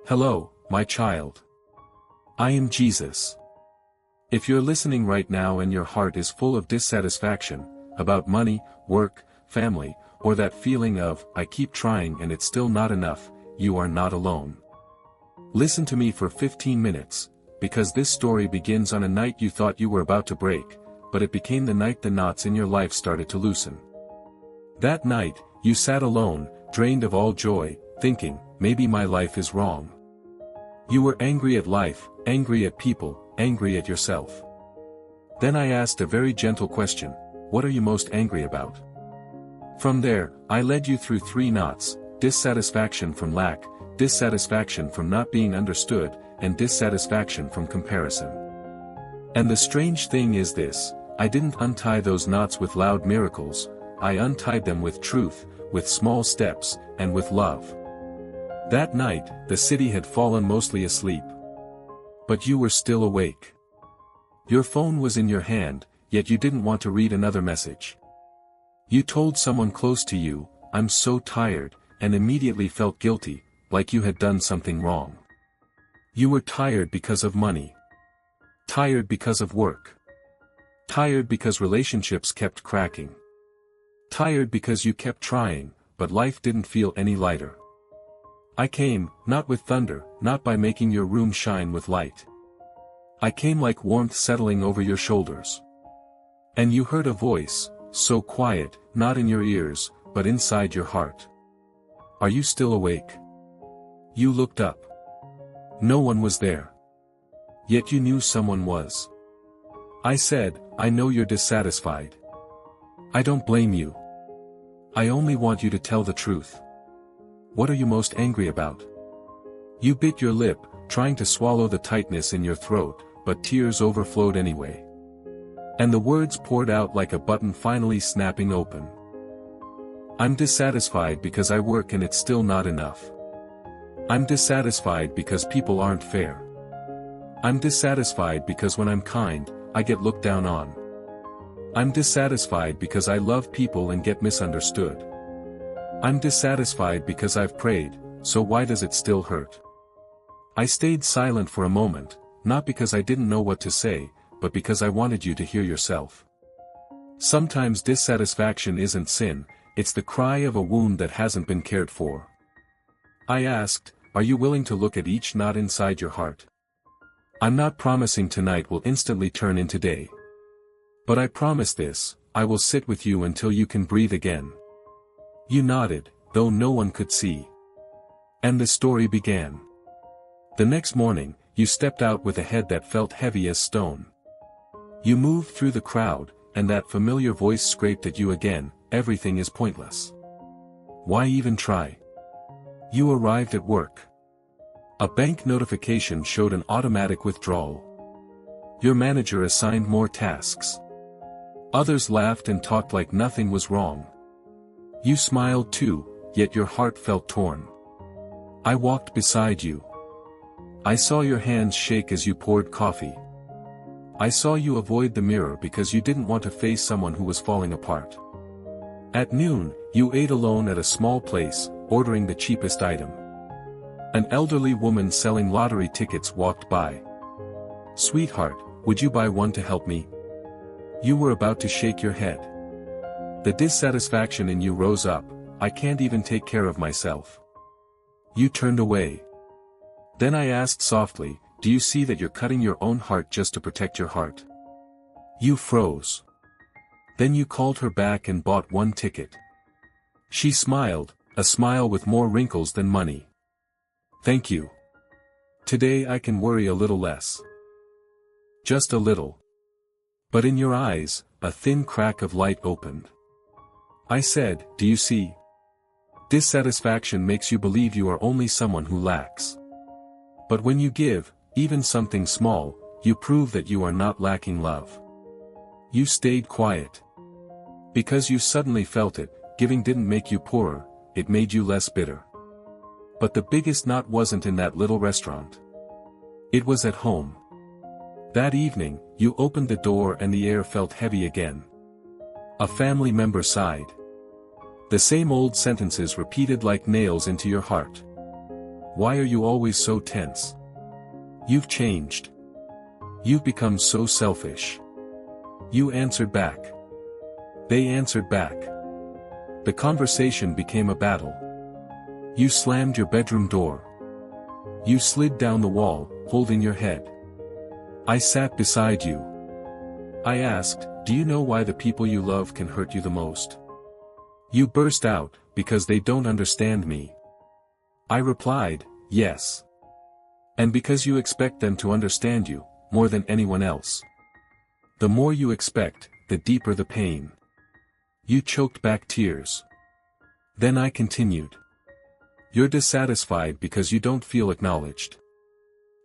Hello, my child. I am Jesus. If you're listening right now and your heart is full of dissatisfaction, about money, work, family, or that feeling of, I keep trying and it's still not enough, you are not alone. Listen to me for 15 minutes, because this story begins on a night you thought you were about to break, but it became the night the knots in your life started to loosen. That night, you sat alone, drained of all joy, thinking, maybe my life is wrong. You were angry at life, angry at people, angry at yourself. Then I asked a very gentle question, what are you most angry about? From there, I led you through 3 knots, dissatisfaction from lack, dissatisfaction from not being understood, and dissatisfaction from comparison. And the strange thing is this, I didn't untie those knots with loud miracles, I untied them with truth, with small steps, and with love. That night, the city had fallen mostly asleep. But you were still awake. Your phone was in your hand, yet you didn't want to read another message. You told someone close to you, I'm so tired, and immediately felt guilty, like you had done something wrong. You were tired because of money. Tired because of work. Tired because relationships kept cracking. Tired because you kept trying, but life didn't feel any lighter. I came, not with thunder, not by making your room shine with light. I came like warmth settling over your shoulders. And you heard a voice, so quiet, not in your ears, but inside your heart. Are you still awake? You looked up. No one was there. Yet you knew someone was. I said, I know you're dissatisfied. I don't blame you. I only want you to tell the truth. What are you most angry about? You bit your lip, trying to swallow the tightness in your throat, but tears overflowed anyway. And the words poured out like a button finally snapping open. I'm dissatisfied because I work and it's still not enough. I'm dissatisfied because people aren't fair. I'm dissatisfied because when I'm kind, I get looked down on. I'm dissatisfied because I love people and get misunderstood. I'm dissatisfied because I've prayed, so why does it still hurt? I stayed silent for a moment, not because I didn't know what to say, but because I wanted you to hear yourself. Sometimes dissatisfaction isn't sin, it's the cry of a wound that hasn't been cared for. I asked, are you willing to look at each knot inside your heart? I'm not promising tonight will instantly turn into day. But I promise this, I will sit with you until you can breathe again. You nodded, though no one could see. And the story began. The next morning, you stepped out with a head that felt heavy as stone. You moved through the crowd, and that familiar voice scraped at you again, everything is pointless. Why even try? You arrived at work. A bank notification showed an automatic withdrawal. Your manager assigned more tasks. Others laughed and talked like nothing was wrong. You smiled too, yet your heart felt torn. I walked beside you. I saw your hands shake as you poured coffee. I saw you avoid the mirror because you didn't want to face someone who was falling apart. At noon, you ate alone at a small place, ordering the cheapest item. An elderly woman selling lottery tickets walked by. Sweetheart, would you buy one to help me? You were about to shake your head. The dissatisfaction in you rose up, I can't even take care of myself. You turned away. Then I asked softly, do you see that you're cutting your own heart just to protect your heart? You froze. Then you called her back and bought one ticket. She smiled, a smile with more wrinkles than money. Thank you. Today I can worry a little less. Just a little. But in your eyes, a thin crack of light opened. I said, do you see? Dissatisfaction makes you believe you are only someone who lacks. But when you give, even something small, you prove that you are not lacking love. You stayed quiet. Because you suddenly felt it, giving didn't make you poorer, it made you less bitter. But the biggest knot wasn't in that little restaurant. It was at home. That evening, you opened the door and the air felt heavy again. A family member sighed. The same old sentences repeated like nails into your heart. Why are you always so tense? You've changed. You've become so selfish. You answered back. They answered back. The conversation became a battle. You slammed your bedroom door. You slid down the wall, holding your head. I sat beside you. I asked, do you know why the people you love can hurt you the most? You burst out, because they don't understand me. I replied, yes. And because you expect them to understand you, more than anyone else. The more you expect, the deeper the pain. You choked back tears. Then I continued. You're dissatisfied because you don't feel acknowledged.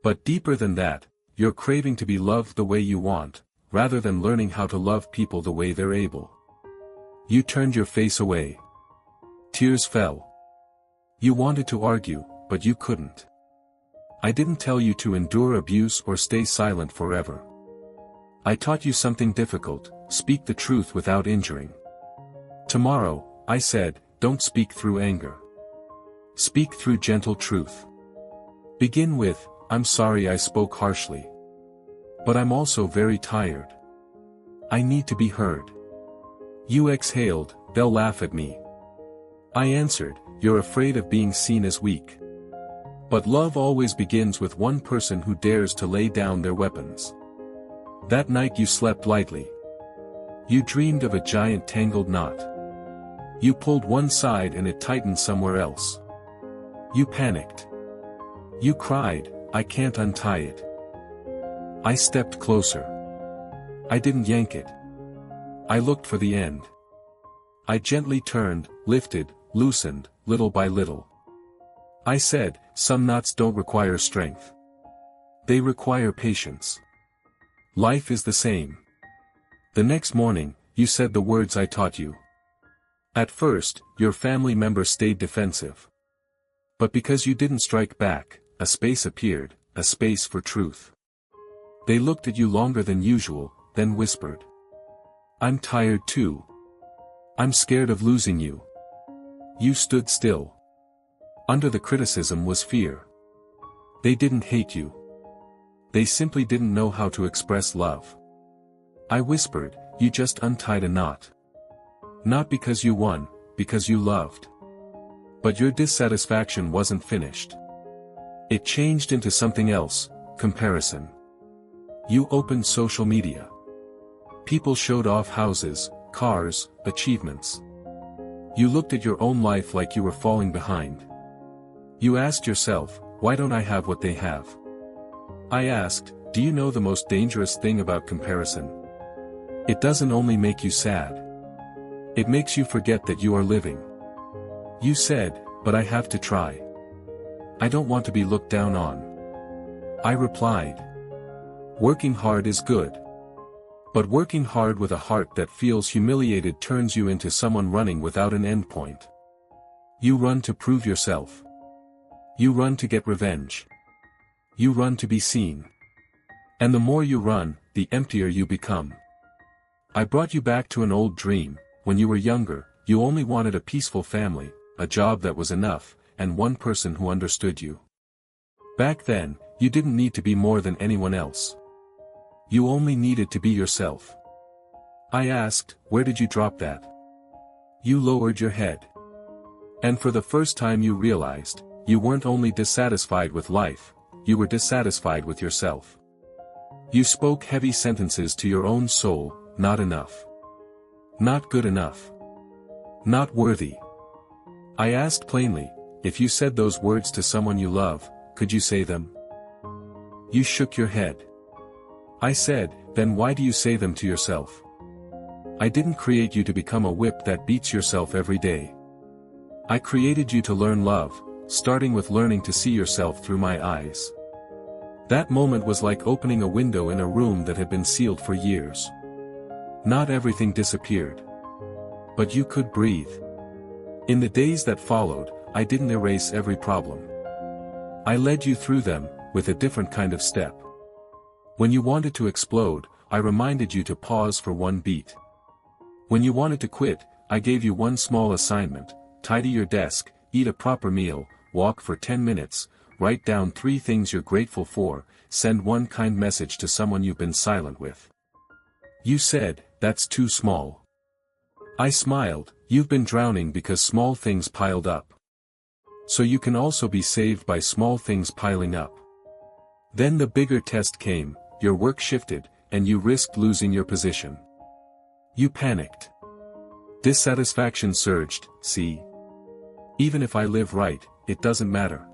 But deeper than that, you're craving to be loved the way you want, rather than learning how to love people the way they're able. You turned your face away. Tears fell. You wanted to argue, but you couldn't. I didn't tell you to endure abuse or stay silent forever. I taught you something difficult: speak the truth without injuring. Tomorrow, I said, don't speak through anger. Speak through gentle truth. Begin with, I'm sorry I spoke harshly. But I'm also very tired. I need to be heard. You exhaled, they'll laugh at me. I answered, you're afraid of being seen as weak. But love always begins with one person who dares to lay down their weapons. That night you slept lightly. You dreamed of a giant tangled knot. You pulled one side and it tightened somewhere else. You panicked. You cried, I can't untie it. I stepped closer. I didn't yank it. I looked for the end. I gently turned, lifted, loosened, little by little. I said, some knots don't require strength. They require patience. Life is the same. The next morning, you said the words I taught you. At first, your family members stayed defensive. But because you didn't strike back, a space appeared, a space for truth. They looked at you longer than usual, then whispered. I'm tired too. I'm scared of losing you. You stood still. Under the criticism was fear. They didn't hate you. They simply didn't know how to express love. I whispered, you just untied a knot. Not because you won, because you loved. But your dissatisfaction wasn't finished. It changed into something else, comparison. You opened social media. People showed off houses, cars, achievements. You looked at your own life like you were falling behind. You asked yourself, why don't I have what they have? I asked, do you know the most dangerous thing about comparison? It doesn't only make you sad. It makes you forget that you are living. You said, but I have to try. I don't want to be looked down on. I replied. Working hard is good. But working hard with a heart that feels humiliated turns you into someone running without an endpoint. You run to prove yourself. You run to get revenge. You run to be seen. And the more you run, the emptier you become. I brought you back to an old dream. When you were younger, you only wanted a peaceful family, a job that was enough, and one person who understood you. Back then, you didn't need to be more than anyone else. You only needed to be yourself. I asked, where did you drop that? You lowered your head. And for the first time you realized, you weren't only dissatisfied with life, you were dissatisfied with yourself. You spoke heavy sentences to your own soul, not enough. Not good enough. Not worthy. I asked plainly, if you said those words to someone you love, could you say them? You shook your head. I said, then why do you say them to yourself? I didn't create you to become a whip that beats yourself every day. I created you to learn love, starting with learning to see yourself through my eyes. That moment was like opening a window in a room that had been sealed for years. Not everything disappeared. But you could breathe. In the days that followed, I didn't erase every problem. I led you through them, with a different kind of step. When you wanted to explode, I reminded you to pause for one beat. When you wanted to quit, I gave you one small assignment: tidy your desk, eat a proper meal, walk for 10 minutes, write down 3 things you're grateful for, send 1 kind message to someone you've been silent with. You said, that's too small. I smiled, you've been drowning because small things piled up. So you can also be saved by small things piling up. Then the bigger test came, your work shifted, and you risked losing your position. You panicked. Dissatisfaction surged, see? Even if I live right, it doesn't matter.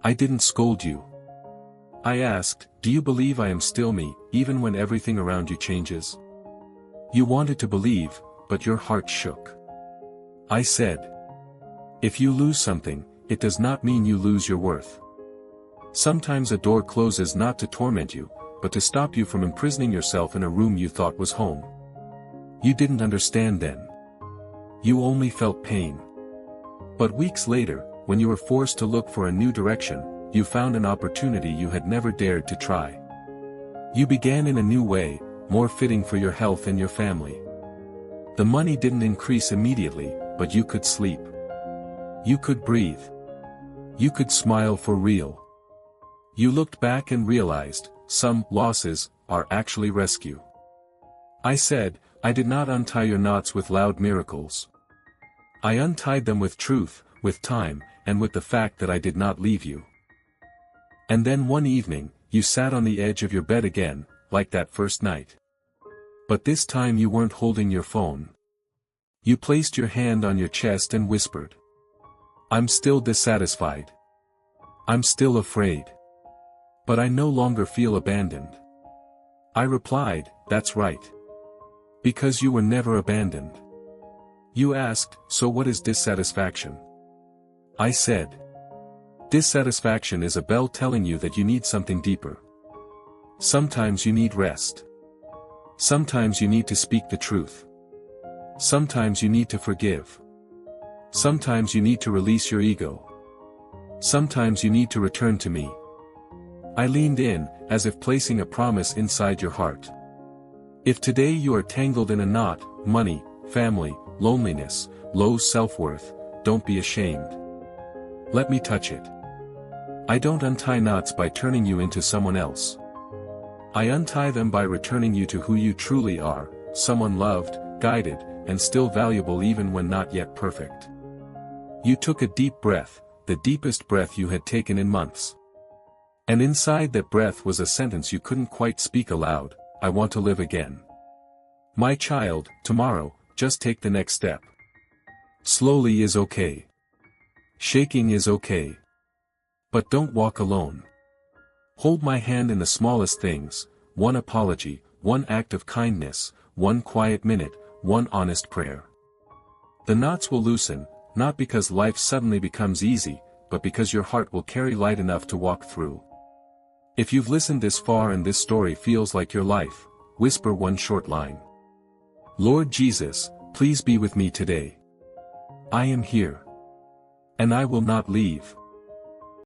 I didn't scold you. I asked, do you believe I am still me, even when everything around you changes? You wanted to believe, but your heart shook. I said, if you lose something, it does not mean you lose your worth. Sometimes a door closes not to torment you, but to stop you from imprisoning yourself in a room you thought was home. You didn't understand then. You only felt pain. But weeks later, when you were forced to look for a new direction, you found an opportunity you had never dared to try. You began in a new way, more fitting for your health and your family. The money didn't increase immediately, but you could sleep. You could breathe. You could smile for real. You looked back and realized, some losses are actually rescue. I said, I did not untie your knots with loud miracles. I untied them with truth, with time, and with the fact that I did not leave you. And then one evening, you sat on the edge of your bed again, like that first night. But this time you weren't holding your phone. You placed your hand on your chest and whispered. I'm still dissatisfied. I'm still afraid. But I no longer feel abandoned. I replied, that's right. Because you were never abandoned. You asked, so what is dissatisfaction? I said, dissatisfaction is a bell telling you that you need something deeper. Sometimes you need rest. Sometimes you need to speak the truth. Sometimes you need to forgive. Sometimes you need to release your ego. Sometimes you need to return to me. I leaned in, as if placing a promise inside your heart. If today you are tangled in a knot, money, family, loneliness, low self-worth, don't be ashamed. Let me touch it. I don't untie knots by turning you into someone else. I untie them by returning you to who you truly are, someone loved, guided, and still valuable even when not yet perfect. You took a deep breath, the deepest breath you had taken in months. And inside that breath was a sentence you couldn't quite speak aloud, I want to live again. My child, tomorrow, just take the next step. Slowly is okay. Shaking is okay. But don't walk alone. Hold my hand in the smallest things, one apology, one act of kindness, one quiet minute, one honest prayer. The knots will loosen, not because life suddenly becomes easy, but because your heart will carry light enough to walk through. If you've listened this far and this story feels like your life, whisper one short line. Lord Jesus, please be with me today. I am here. And I will not leave.